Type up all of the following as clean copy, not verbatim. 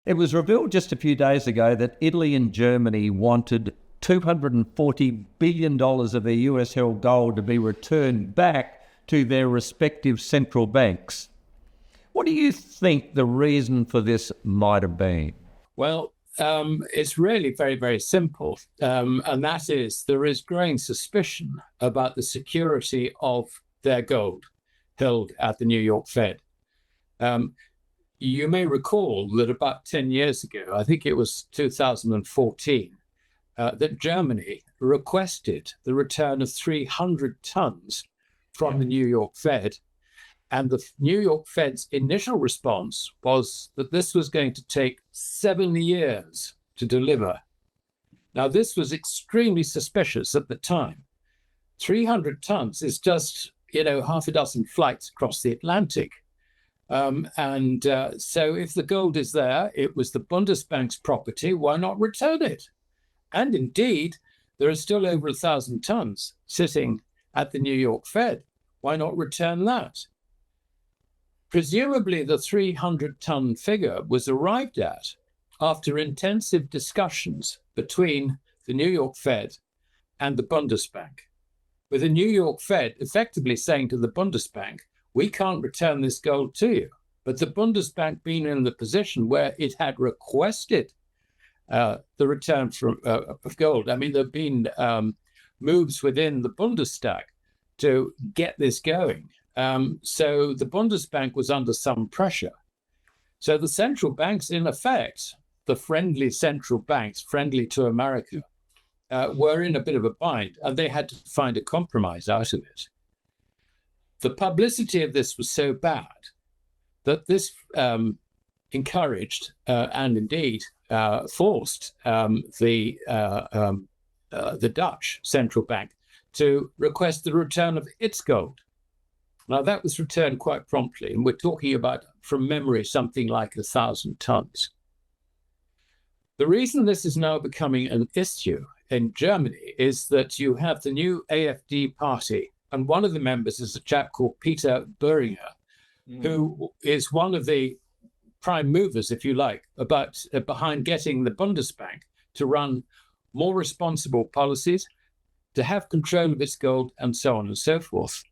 It was revealed just a few days ago that Italy and Germany wanted $240 billion of their US held gold to be returned back to their respective central banks. What do you think the reason for this might have been? Well, it's really very, very simple. And that is there is growing suspicion about the security of their gold held at the New York Fed. You may recall that about 10 years ago, I think it was 2014, that Germany requested the return of 300 tons from the New York Fed. And the New York Fed's initial response was that this was going to take 7 years to deliver. Now, this was extremely suspicious at the time. 300 tons is just, half a dozen flights across the Atlantic. So if the gold is there, it was the Bundesbank's property, why not return it? And indeed, there are still over 1,000 tons sitting at the New York Fed. Why not return that? Presumably, the 300-ton figure was arrived at after intensive discussions between the New York Fed and the Bundesbank, with the New York Fed effectively saying to the Bundesbank, we can't return this gold to you. But the Bundesbank being in the position where it had requested the return of gold. I mean, there have been moves within the Bundestag to get this going. So the Bundesbank was under some pressure. So the central banks, in effect, the friendly central banks, friendly to America, were in a bit of a bind, and they had to find a compromise out of it. The publicity of this was so bad that this encouraged and indeed forced the Dutch central bank to request the return of its gold. Now, that was returned quite promptly, and we're talking about, from memory, something like 1,000 tons. The reason this is now becoming an issue in Germany is that you have the new AfD party, and one of the members is a chap called Peter Boehringer, who is one of the prime movers, if you like, behind getting the Bundesbank to run more responsible policies, to have control of its gold, and so on and so forth.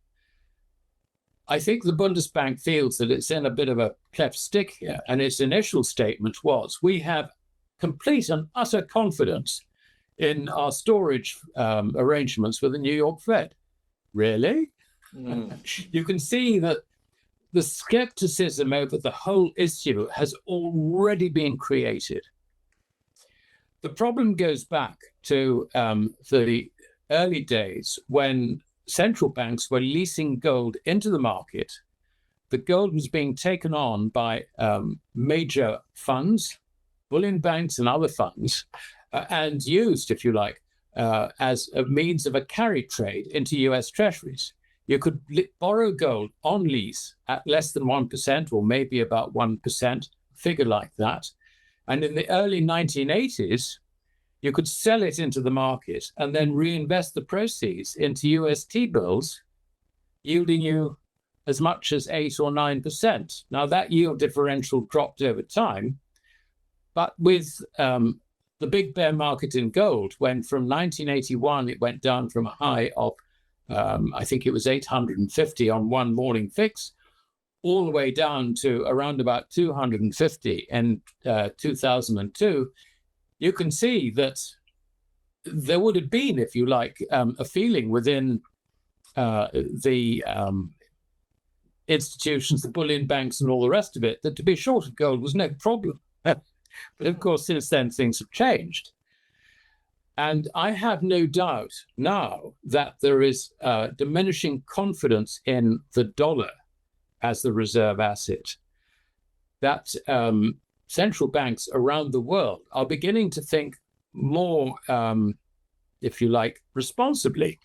I think the Bundesbank feels that it's in a bit of a cleft stick here, and its initial statement was, we have complete and utter confidence in our storage arrangements with the New York Fed. Really? You can see that the skepticism over the whole issue has already been created. The problem goes back to the early days when central banks were leasing gold into the market. The gold was being taken on by major funds, bullion banks and other funds, and used, if you like, as a means of a carry trade into US treasuries. You could borrow gold on lease at less than 1% or maybe about 1%, figure like that. And in the early 1980s, you could sell it into the market and then reinvest the proceeds into US T-bills, yielding you as much as 8 or 9%. Now, that yield differential dropped over time, but with the big bear market in gold, when from 1981, it went down from a high of, I think it was 850 on one morning fix, all the way down to around about 250 in 2002, you can see that there would have been, if you like, a feeling within the institutions, the bullion banks and all the rest of it, that to be short of gold was no problem. But of course, since then, things have changed. And I have no doubt now that there is diminishing confidence in the dollar as the reserve asset, that central banks around the world are beginning to think more, if you like, responsibly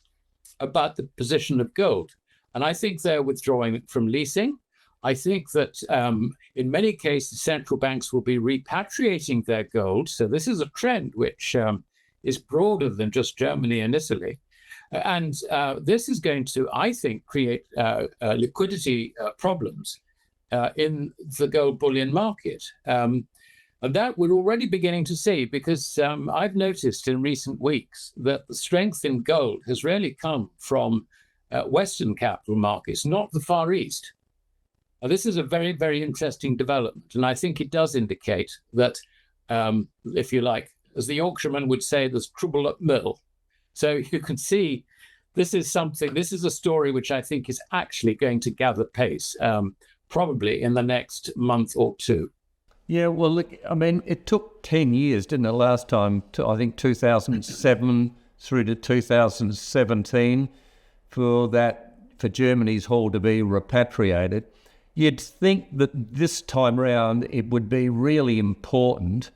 about the position of gold. And I think they're withdrawing from leasing. I think that in many cases, central banks will be repatriating their gold. So this is a trend which is broader than just Germany and Italy. And this is going to, I think, create liquidity problems in the gold bullion market. And that we're already beginning to see, because I've noticed in recent weeks that the strength in gold has really come from Western capital markets, not the Far East. Now, this is a very, very interesting development. And I think it does indicate that, if you like, as the Yorkshireman would say, there's trouble at mill. So you can see this is a story which I think is actually going to gather pace, probably in the next month or two. Yeah, well, look, I mean, it took 10 years, didn't it, last time, to, I think 2007 through to 2017 for Germany's haul to be repatriated. You'd think that this time around it would be really important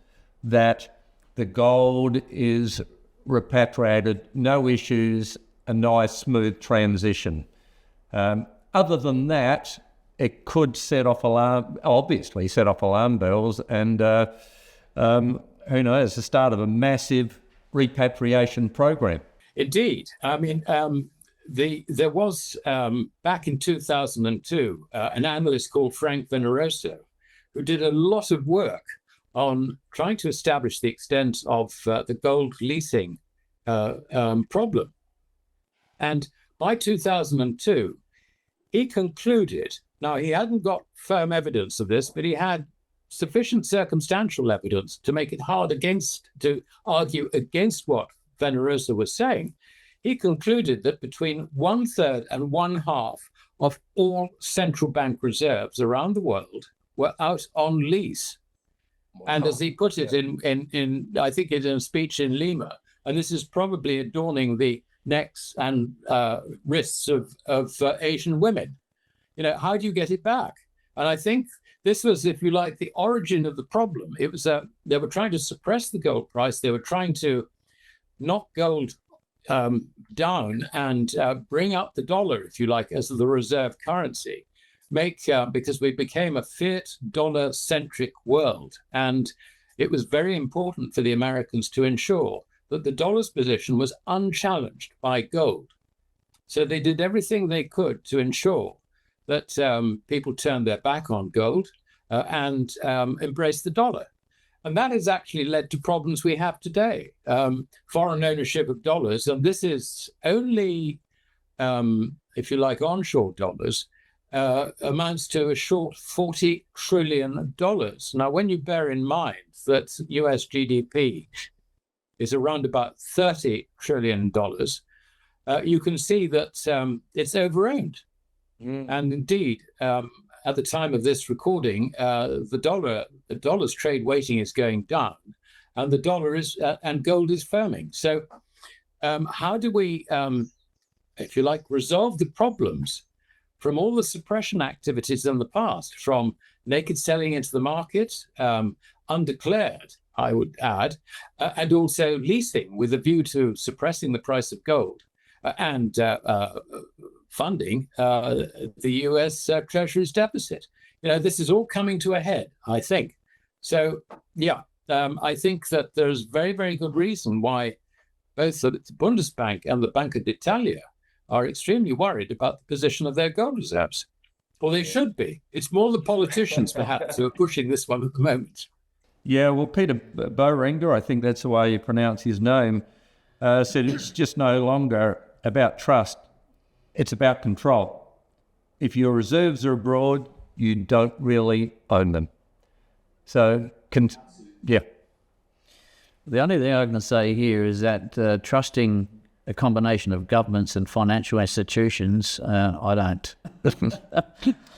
that the gold is repatriated, no issues, a nice smooth transition. Other than that, it could set off alarm bells, and who knows, the start of a massive repatriation program. Indeed. I mean, there was, back in 2002, an analyst called Frank Veneroso, who did a lot of work on trying to establish the extent of the gold leasing problem. And by 2002, he concluded, now he hadn't got firm evidence of this, but he had sufficient circumstantial evidence to make it hard to argue against what Veneroso was saying. He concluded that between 1/3 and 1/2 of all central bank reserves around the world were out on lease. Wow. And as he put it in I think in a speech in Lima, and this is probably adorning the necks and wrists of Asian women. You know, how do you get it back? And I think this was, if you like, the origin of the problem. It was they were trying to suppress the gold price. They were trying to knock gold down and bring up the dollar, if you like, as the reserve currency. Because we became a fiat dollar-centric world. And it was very important for the Americans to ensure that the dollar's position was unchallenged by gold. So they did everything they could to ensure that people turned their back on gold and embraced the dollar. And that has actually led to problems we have today. Foreign ownership of dollars, and this is only, if you like, onshore dollars, amounts to a short $40 trillion. Now, when you bear in mind that US GDP is around about $30 trillion, you can see that it's overowned. And indeed, at the time of this recording, the dollar's trade weighting is going down, and the dollar is and gold is firming. So, how do we, if you like, resolve the problems from all the suppression activities in the past, from naked selling into the market, undeclared, I would add, and also leasing with a view to suppressing the price of gold, and funding the US Treasury's deficit. You know, this is all coming to a head, I think. So, yeah, I think that there's very, very good reason why both the Bundesbank and the Banca d'Italia are extremely worried about the position of their gold reserves. Well, they should be. It's more the politicians, perhaps, who are pushing this one at the moment. Yeah, well, Peter Boehringer, I think that's the way you pronounce his name, said it's just no longer about trust. It's about control. If your reserves are abroad, you don't really own them. So, yeah. The only thing I can say here is that trusting a combination of governments and financial institutions, I don't.